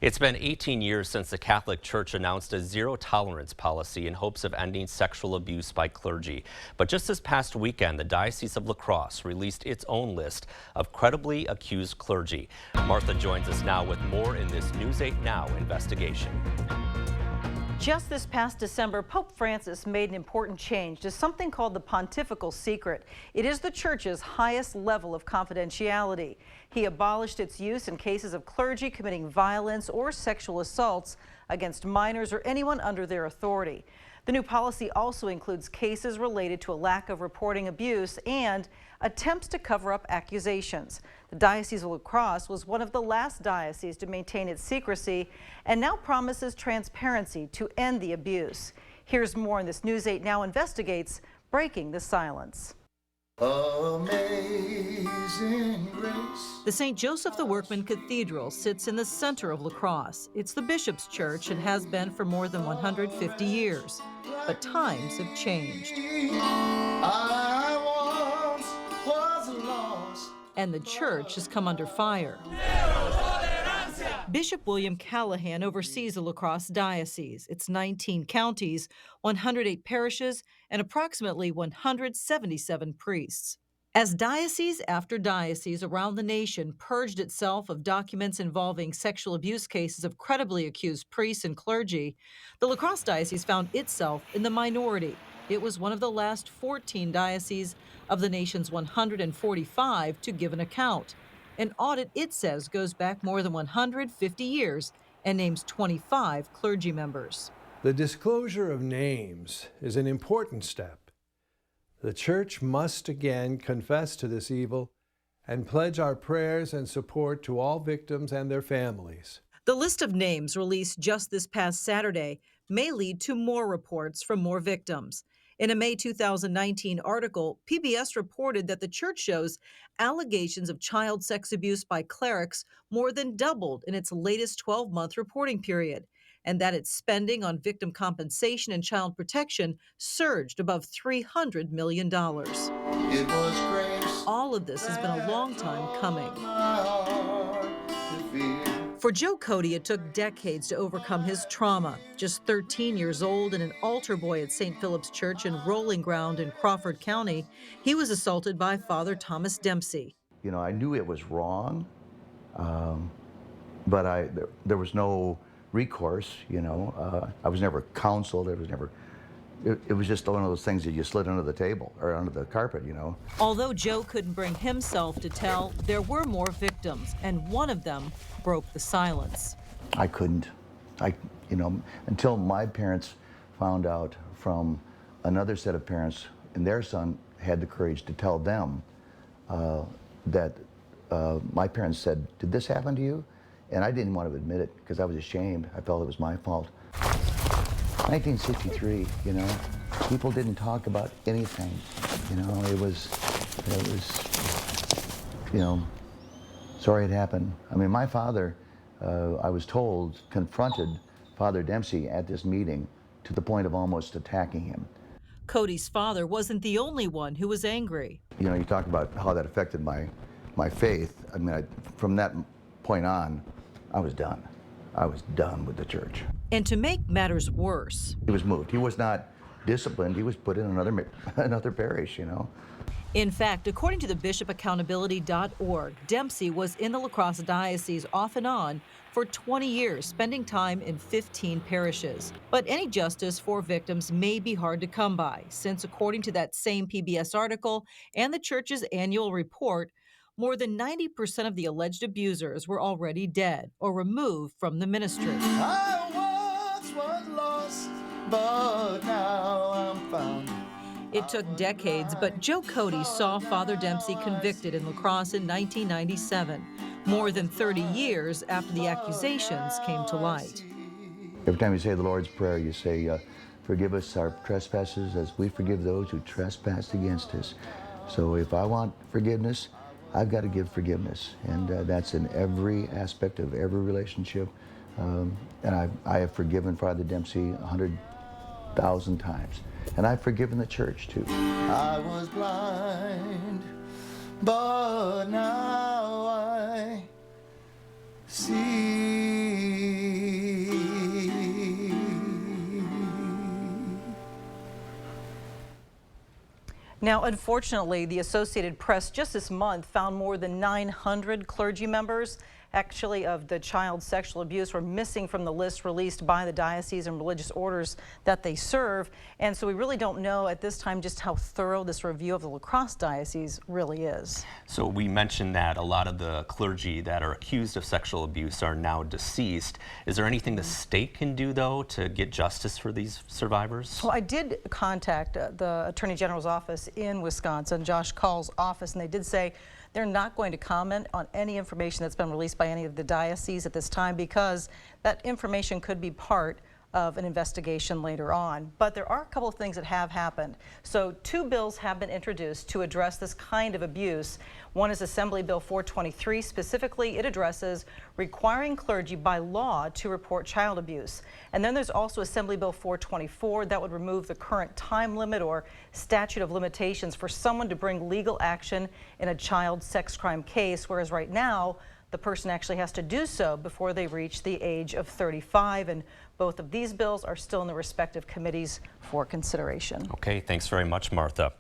It's been 18 years since the Catholic Church announced a zero-tolerance policy in hopes of ending sexual abuse by clergy. But just this past weekend, the Diocese of La Crosse released its own list of credibly accused clergy. Martha joins us now with more in this News 8 Now investigation. Just this past December, Pope Francis made an important change to something called the Pontifical Secret. It is the Church's highest level of confidentiality. He abolished its use in cases of clergy committing violence or sexual assaults against minors or anyone under their authority. The new policy also includes cases related to a lack of reporting abuse and attempts to cover up accusations. The Diocese of La Crosse was one of the last dioceses to maintain its secrecy and now promises transparency to end the abuse. Here's more in this News 8 Now investigates Breaking the Silence. Amazing grace. The St. Joseph the Workman Cathedral sits in the center of La Crosse. It's the bishop's church and has been for more than 150 years. But times have changed. I once was lost. And the church has come under fire. Bishop William Callahan oversees the La Crosse Diocese. It's 19 counties, 108 parishes, and approximately 177 priests. As diocese after diocese around the nation purged itself of documents involving sexual abuse cases of credibly accused priests and clergy, the La Crosse Diocese found itself in the minority. It was one of the last 14 dioceses of the nation's 145 to give an account. An audit, it says, goes back more than 150 years and names 25 clergy members. The disclosure of names is an important step. The Church must again confess to this evil and pledge our prayers and support to all victims and their families. The list of names released just this past Saturday may lead to more reports from more victims. In a May 2019 article, PBS reported that the church shows allegations of child sex abuse by clerics more than doubled in its latest 12-month reporting period, and that its spending on victim compensation and child protection surged above $300 million. It was grace. All of this has been a long time coming. My heart to feel. For Joe Cody, it took decades to overcome his trauma. Just 13 years old and an altar boy at St. Philip's Church in Rolling Ground in Crawford County, he was assaulted by Father Thomas Dempsey. You know, I knew it was wrong, but there was no recourse, you know. I was never counseled. It was just one of those things that you slid under the table or under the carpet, you know. Although Joe couldn't bring himself to tell, there were more victims, and one of them broke the silence. I couldn't. You know, until my parents found out from another set of parents, and their son had the courage to tell them that my parents said, "Did this happen to you?" And I didn't want to admit it because I was ashamed. I felt it was my fault. 1963, you know, people didn't talk about anything. You know, it was, you know, sorry it happened. I mean, my father, I was told, confronted Father Dempsey at this meeting to the point of almost attacking him. Cody's father wasn't the only one who was angry. You know, you talk about how that affected my faith. I mean, from that point on, I was done. I was done with the church. And to make matters worse, He was moved. He was not disciplined. He was put in another parish, you know. in fact, according to the bishopaccountability.org, Dempsey was in the La Crosse Diocese off and on for 20 years, spending time in 15 parishes. But any justice for victims may be hard to come by, since according to that same PBS article and the church's annual report, more than 90% of the alleged abusers were already dead or removed from the ministry. I once was lost, but now I'm found. It took decades, but Joe Cody saw Father Dempsey convicted in La Crosse in 1997, more than 30 years after the accusations came to light. Every time you say the Lord's Prayer, you say, forgive us our trespasses as we forgive those who trespass against us. So if I want forgiveness, I've got to give forgiveness, and that's in every aspect of every relationship. And I have forgiven Father Dempsey 100,000 times, and I've forgiven the church too. I was blind, but now I see. Now, unfortunately, the Associated Press just this month found more than 900 clergy members actually of the child sexual abuse were missing from the list released by the diocese and religious orders that they serve. And so we really don't know at this time just how thorough this review of the La Crosse diocese really is. So we mentioned that a lot of the clergy that are accused of sexual abuse are now deceased. Is there anything the state can do, though, to get justice for these survivors? Well, I did contact the Attorney General's office in Wisconsin, Josh Call's office, and they did say they're not going to comment on any information that's been released by any of the dioceses at this time because that information could be part of an investigation later on. But there are a couple of things that have happened. So 2 bills have been introduced to address this kind of abuse. One is Assembly Bill 423. Specifically, it addresses requiring clergy by law to report child abuse. And then there's also Assembly Bill 424 that would remove the current time limit or statute of limitations for someone to bring legal action in a child sex crime case, whereas right now, the person actually has to do so before they reach the age of 35, and both of these bills are still in the respective committees for consideration. Okay, thanks very much, Martha.